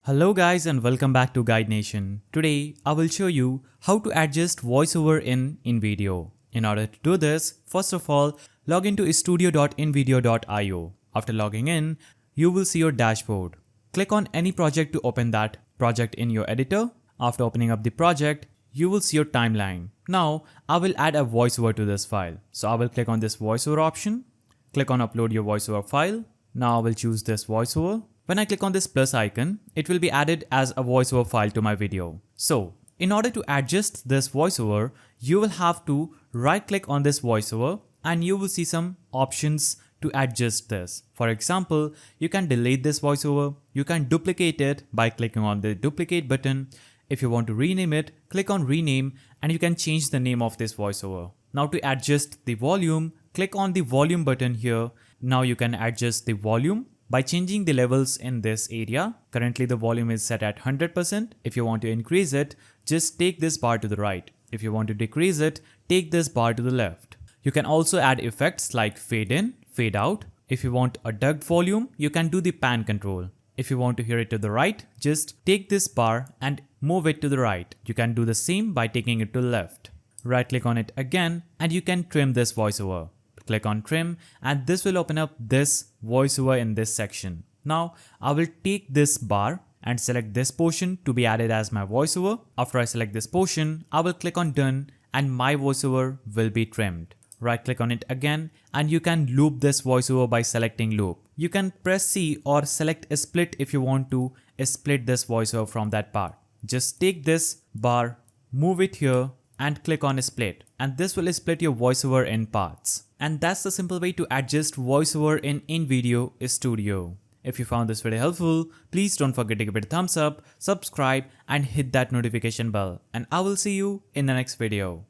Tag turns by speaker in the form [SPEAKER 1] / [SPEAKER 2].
[SPEAKER 1] Hello guys and welcome back to Guide Nation. Today I will show you how to adjust voiceover in Invideo. In order to do this, first of all, log into studio.invideo.io. After logging in, you will see your dashboard. Click on any project to open that project in your editor. After opening up the project, you will see your timeline. Now I will add a voiceover to this file. So I will click on this voiceover option. Click on upload your voiceover file. Now I will choose this voiceover. When I click on this plus icon, it will be added as a voiceover file to my video. So, in order to adjust this voiceover, you will have to right click on this voiceover and you will see some options to adjust this. For example, you can delete this voiceover, you can duplicate it by clicking on the duplicate button. If you want to rename it, click on rename and you can change the name of this voiceover. Now to adjust the volume, click on the volume button here. Now you can adjust the volume by changing the levels in this area. Currently the volume is set at 100%. If you want to increase it, just take this bar to the right. If you want to decrease it, take this bar to the left. You can also add effects like fade in, fade out. If you want a ducked volume, you can do the pan control. If you want to hear it to the right, just take this bar and move it to the right. You can do the same by taking it to the left. Right click on it again and you can trim this voiceover. Click on trim and this will open up this voiceover in this section. Now I will take this bar and select this portion to be added as my voiceover. After I select this portion, I will click on done and my voiceover will be trimmed. Right click on it again and you can loop this voiceover by selecting loop. You can press C or select a split if you want to split this voiceover from that part. Just take this bar, move it here and click on split and this will split your voiceover in parts. And that's the simple way to adjust voiceover in Invideo Studio. If you found this video helpful, please don't forget to give it a thumbs up, subscribe and hit that notification bell and I will see you in the next video.